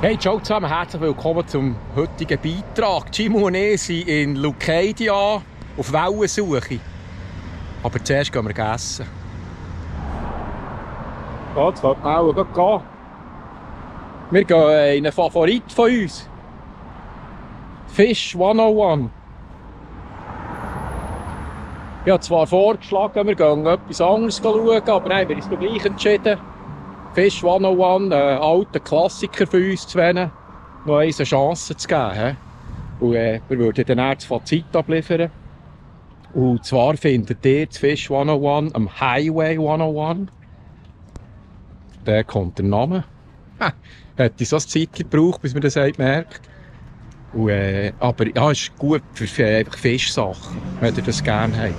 Hey, ciao zusammen, herzlich willkommen zum heutigen Beitrag. Jimmy und ich sind in Leucadia auf Wellensuche. Aber zuerst gehen wir essen. Ja, jetzt wird man auch gehen. Wir gehen in einen Favorit von uns. Fish 101. Ich habe zwar vorgeschlagen, wir gehen etwas anderes schauen, aber nein, wir haben uns gleich entschieden. Fish 101, ein alter Klassiker für uns zu wählen, noch eine Chance zu geben. Und wir würden dann das Fazit abliefern. Und zwar findet ihr das Fish 101 am Highway 101. Da kommt der Name. Hätte so ein Zeitchen gebraucht, bis man das merkt. Und, aber ja, es ist gut für einfach Fischsachen, wenn ihr das gerne habt.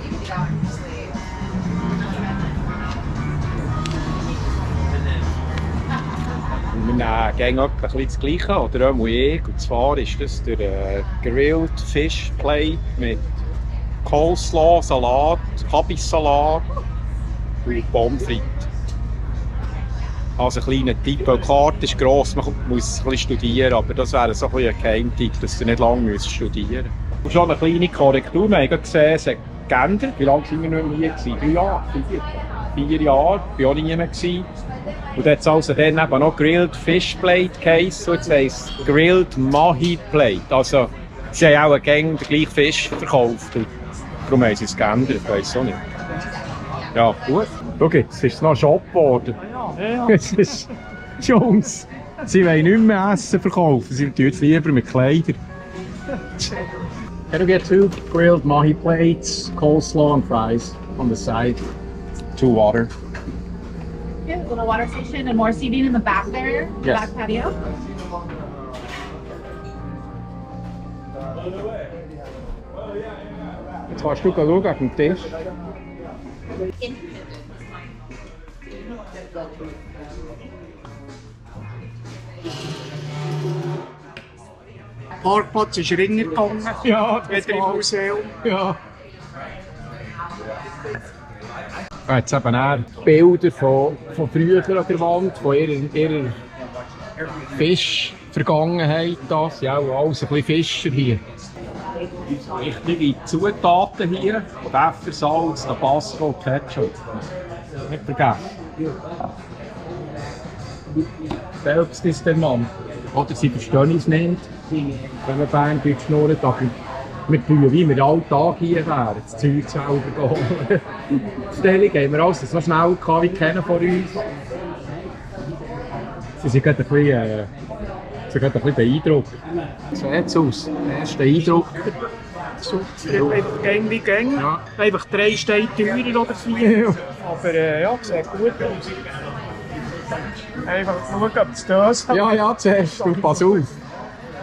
Wir nehmen ein bisschen das Gleiche, oder auch ich. Und zwar ist das der Grilled Fish Plate mit Coleslaw, Salat, Kabissalat und Pommes frites. Also ein kleiner Tipp, weil die Karte ist gross, man muss ein bisschen studieren, aber das wäre so ein Geheimtipp, dass ihr nicht lange studieren müsst. Und schon eine kleine Korrektur, wir haben gesehen, es hat geändert. Wie lange waren wir nicht mehr hier? 3 Jahre? 4 Jahre, ich war auch nie mehr. Und jetzt also dann eben noch Grilled Fish Plate geheissen, und jetzt heisst es Grilled Mahi Plate. Also sie haben auch den gleichen Fisch verkauft. Und darum haben sie es geändert, ich weiss auch nicht. Ja, gut. Schau jetzt, ist es noch ein Shop geworden. Ja. Es ist Jungs, sie wollen nicht mehr Essen verkaufen, sie tun es lieber mit Kleidern. Can you get 2 grilled mahi plates, coleslaw and fries on the side? 2 water. Yeah, a little water station and more seating in the back there, Yes. back patio. Jetzt kannst du schauen auf den Tisch. Parkplatz ist ringer gegangen. Ja, Wieder im Museum. Ja. Jetzt eben auch Bilder von früher an der Wand, von ihrer Fischvergangenheit. Das sind auch alles ein bisschen Fischer hier. Richtige Zutaten hier: Pfeffer, Salz, Tabasco, Ketchup. Nicht vergessen. Selbst ist der Mann. Oder sie verstehen es nicht, wenn man Berndeutsch schnurrt, aber wir tun, wie wir alltag hier wären, das Zeug selber gehen. Die Stellung haben wir alles so schnell gehabt, wie kennen von uns. Sie sind gerade ein bisschen beeindruckt. So sieht es aus, der erste Eindruck. Einfach Gang wie Gang. Ja. Einfach 3 Steine teurer oder 4. Aber ja, sieht gut aus. Einfach schauen, ob es das hat. Ja, zuerst, du pass auf.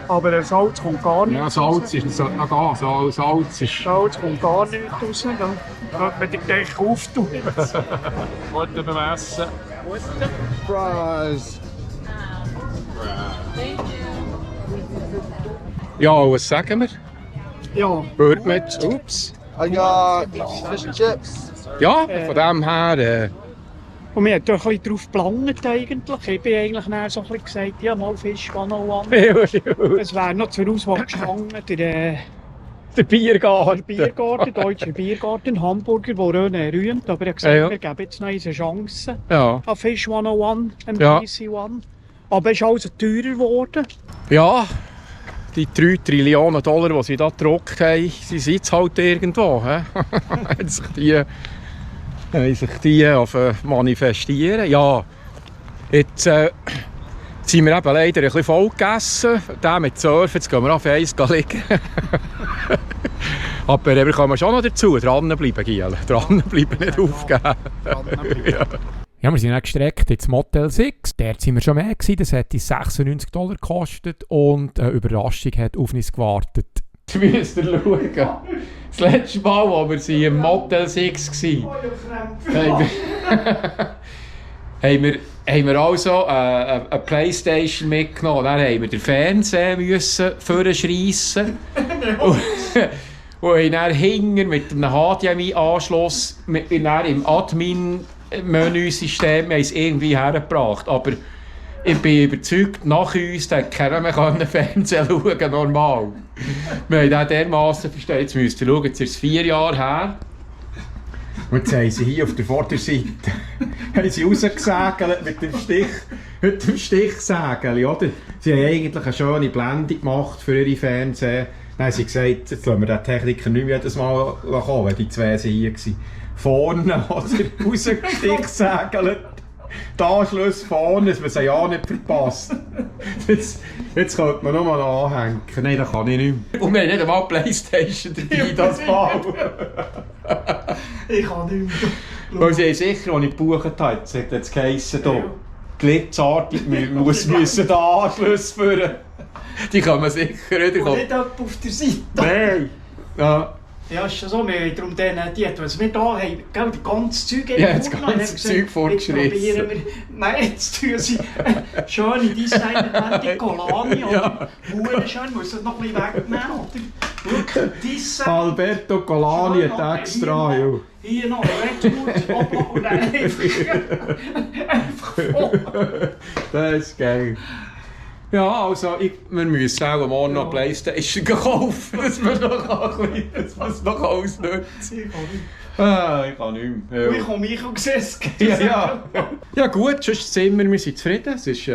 Aber Salz kommt gar nicht. Ja, Salz ist noch gehen. Salz ist... Salz kommt gar nicht raus. Dann könnte man den Deckel auftun. Gute beim Essen. Fries. Ja, was sagen wir? Ja, Birdmet, ups. I got fish and chips. Ja, von dem her... und wir haben da ein bisschen drauf geplant eigentlich. Ich bin eigentlich nachher so ein bisschen gesagt, ja, mal Fisch 101. Es wäre noch zur Auswahl gestanden, Der Biergarten. Biergarten, deutscher Biergarten, Hamburger, der René rühmt. Aber ich habe gesagt, Ja. wir geben jetzt noch eine Chance Ja. an Fish 101, Ja. MPC 1. Aber es ist also teurer geworden. Ja, die 3 Trillionen Dollar, die sie da gedruckt haben, sie sind jetzt halt irgendwo. Haben sich die manifestieren. Ja, jetzt sind wir eben leider ein bisschen voll gegessen. Der mit Surfen, jetzt gehen wir auf Eis liegen. Aber wir kommen schon noch dazu. Dranbleiben, Giel. Dranbleiben, nicht aufgeben. Ja, wir sind dann gestreckt ins Motel 6. Dort waren wir schon mehr gewesen. Das hat uns $96 gekostet und eine Überraschung hat auf uns gewartet. Jetzt müsst ihr schauen. Das letzte Mal, als wir im Motel 6 waren, haben wir also eine Playstation mitgenommen. Dann haben wir den Fernseher vorschreissen. Und haben dann hinten mit einem HDMI-Anschluss im Admin-Menüsystem es irgendwie hergebracht. Aber Ich bin überzeugt, nach uns hat keiner mehr Fernsehen schauen, normal. Wir haben den dermassen verstanden. Jetzt müsst ihr schauen, jetzt ist es 4 Jahre her. Und jetzt haben sie hier auf der Vorderseite haben sie rausgesägelt mit dem Stichsägel, oder? Sie haben eigentlich eine schöne Blendung gemacht für ihre Fernsehen. Dann haben sie gesagt, jetzt lassen wir den Techniker nicht mehr jedes Mal kommen, wenn die zwei hier waren. Vorne, oder? Rausgestichsägelt. Die Anschlüsse vorne, dass man sie ja nicht verpasst. Jetzt könnte man nur mal anhängen. Nein, das kann ich nicht mehr. Und wir haben nicht einmal Playstation dabei, das Mal. Ich kann nicht mehr. Weil sie haben sicher, als ich gebucht habe, hat es geheissen, glitzartig, wir müssen den Anschluss führen. Die kann man sicher wieder. Und nicht jemand auf der Seite. Nein. Ja. Ja, ist schon so, wir haben darum denen die, was wir da haben, gell, das ganze Zeug ja, das ganze Zeug vorgeschrieben. Probieren wir, nein, jetzt tun sie schöne Design-Wände, Colani, oder? Ja. Schön, muss das noch ein bisschen wegnehmen, oder? Wirklich, Design. Alberto Colani hat extra, ja. Hier noch Redwood, und dann einfach Das ist geil. Ja, also wir müssen auch morgen noch Playstation kaufen, dass wir noch ausnutzen. Ich kann nicht mehr. Ich habe mich auch gesehen. Ja gut, sonst sind wir sind zufrieden. Es ist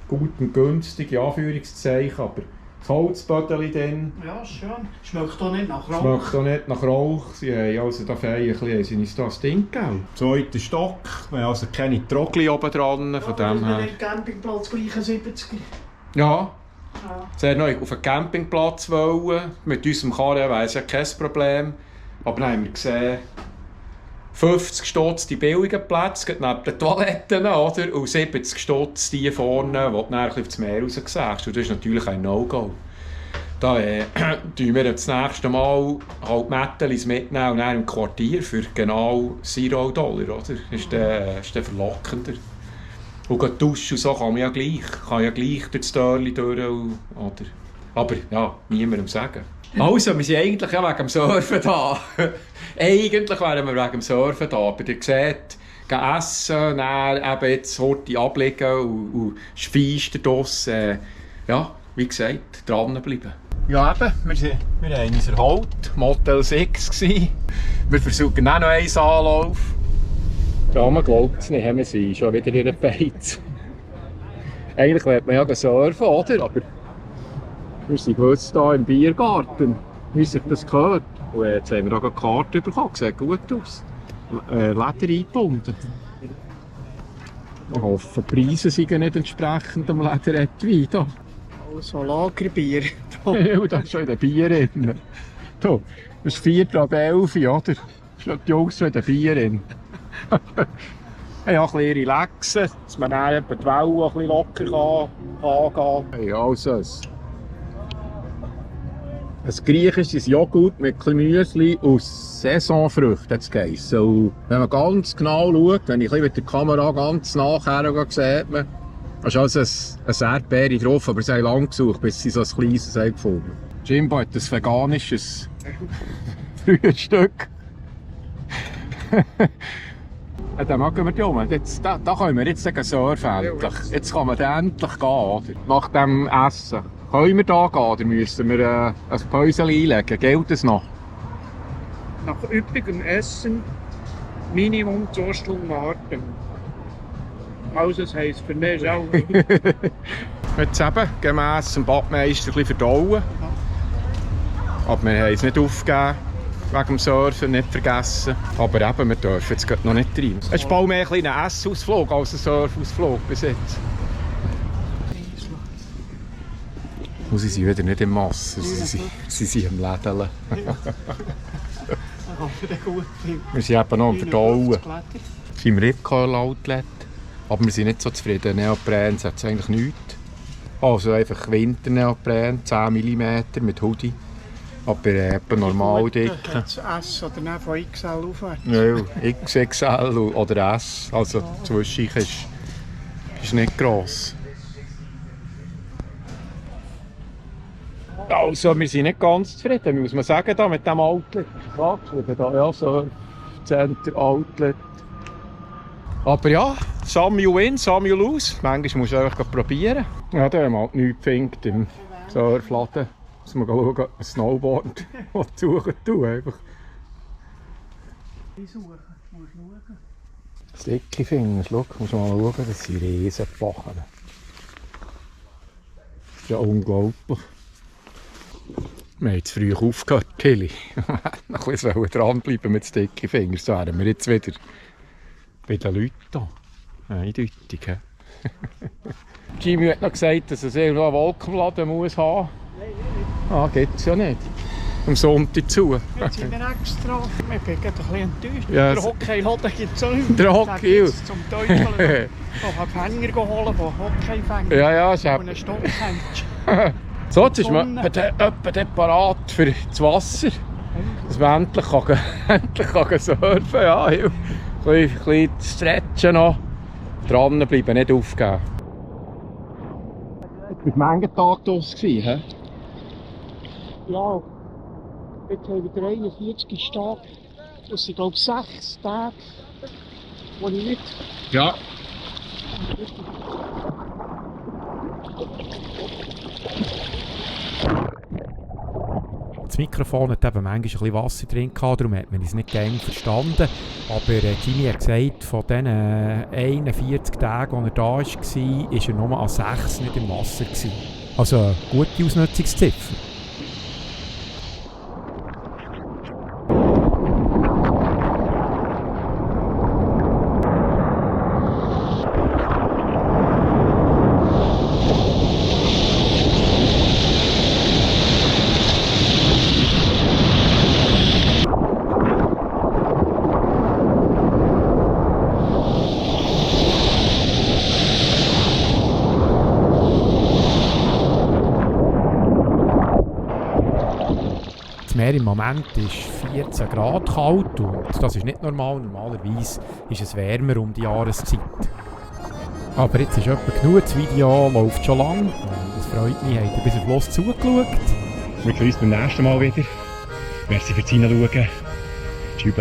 gut und günstig, in Anführungszeichen, aber das Holzbödeli dann. Ja, schön. Schmeckt auch nicht nach Rauch. Schmeckt auch nicht nach Rauch. Sie haben also da haben uns das Ding gegeben. Zweiter Stock, wir haben also keine Trogli oben dran. Von dem her. Den Campingplatz gleich 70. Ja. Sehr neu auf einen Campingplatz wollen. Mit unserem Karren wäre es ja kein Problem. Aber dann haben wir gesehen, 50 Stutz die billigen Plätze, neben den Toiletten, oder? Und 70 Stutz die vorne, wo du dann aufs Meer raus siehst. Und das ist natürlich ein No-Go. Da tun wir das nächste Mal halt Mettelis mitnehmen und dann im Quartier für genau $0, oder? Ist der verlockender. Und gehen duschen und so kann man ja gleich. Kann ja gleich durch das Dörrli durch, oder? Aber ja, niemandem sagen. Also, wir sind eigentlich ja wegen dem Surfen da. Eigentlich wären wir wegen dem Surfen da, aber ihr seht, gehen essen, dann eben jetzt heute ablegen und Speiste draussen. Ja, wie gesagt, dranbleiben. Ja eben, wir haben uns erholt, Motel 6 gsi. Wir versuchen auch noch einen Anlauf. Ja, man glaubt es nicht, wir sind schon wieder in der Beiz. Eigentlich wollte man ja surfen, oder? Aber wir sind jetzt hier im Biergarten, wie sich das gehört. Und jetzt haben wir auch eine Karte bekommen, sieht gut aus. Leder eingebunden. Ich hoffe, die Preise sind nicht entsprechend dem Lederetui hier. So Lagerbier. Ja, da ist schon in den Bier drin. Das ist 4:11, oder? Die Jungs schon in den Bier drin. Ja, ein bisschen relaxen, dass man dann die Wellen ein bisschen locker angehen kann. Ja, also ein griechisches Joghurt mit Müsli aus Saisonfrüchten hat es geheissen. Und wenn man ganz genau schaut, wenn ich mit der Kamera ganz nachher sieht man, da ist also eine Erdbeere drauf, aber sie haben lange gesucht, bis sie so ein kleines gefunden haben. Jimbo hat ein veganisches Frühstück. Da machen wir die um. Da können wir jetzt surfen endlich. Jetzt kann man endlich gehen, oder? Nach dem Essen. Können wir da gehen oder müssen wir ein Päuschen einlegen? Gilt das noch? Nach üppigem Essen Minimum 2 Stunden warten. Also das heisst für mich auch. Jetzt eben gemäss dem Badmeister ein bisschen verdauen. Aber wir haben es nicht aufgegeben. Wegen dem Surfen, nicht vergessen. Aber eben, wir dürfen jetzt noch nicht rein. Es ist bald mehr ein Essausflug als ein Surfausflug bis jetzt. Und sie sind wieder nicht in Masse, sie sind am Lädeln. Wir sind eben noch am Verdauen. Wir sind im Ripcurl-Outlet. Aber wir sind nicht so zufrieden. Neopren hat es eigentlich nichts. Also einfach Winter-Neopren, 10 mm mit Hoodie. Aber etwa normal dick. S oder von XL aufwärts? Ja, XXL oder S. Also zwischen ist nicht gross. Also, wir sind nicht ganz zufrieden, muss man sagen, da mit diesem Outlet. Ja, so Center Outlet. Aber ja, Samuel in, Samuel aus. Manchmal musst du einfach probieren. Ja, da haben wir halt nichts gefunden im Surfladen. Muss man schauen, ob man Snowboard suchen tun. Einfach. Sticky Fingers, schau, muss man mal schauen, das sind Riesenbachen. Das ist ja unglaublich. Wir haben zu früh aufgehört, Tilly. Wir hätten noch ein bisschen dranbleiben mit Sticky Fingers. So wären wir jetzt wieder bei den Leuten hier. Eindeutig. He? Jimmy hat noch gesagt, dass er irgendwo einen Wolkenladen muss haben. Ah, gibt es ja nicht. Am Sonntag zu. Jetzt sind wir extra. Wir sind gerade ein bisschen enttäuscht. Ja, Der Hockey-Laden gibt es auch nicht mehr. Der Hockey? Da gibt's zum Teufel. Ich habe Fänger geholt von Hockeyfängern. Ja, ist Und einen Stockkännchen. so, jetzt ist man etwa parat für das Wasser. Dass man endlich kann surfen kann. Ja, ein bisschen stretchen noch. Dranbleiben, nicht aufgeben. Du warst einen Tag draussen, hä? Ja, jetzt haben wir 43 Tage. Das sind, glaube ich, 6 Tage, wo ich nicht... Ja. Das Mikrofon hat eben manchmal ein bisschen Wasser drin gehabt, darum hat man es nicht gerne verstanden. Aber Jimmy hat gesagt, von diesen 41 Tagen, als er da war, war er nur an 6 nicht im Wasser. Also eine gute Ausnutzungsziffer. Das Meer im Moment ist 14 Grad kalt und das ist nicht normal. Normalerweise ist es wärmer um die Jahreszeit. Aber jetzt ist etwa genug, das Video läuft schon lang und es freut mich, habt ihr bis zum Schluss zugeschaut. Wir sehen uns beim nächsten Mal wieder. Merci fürs Hineinschauen. Tschüss.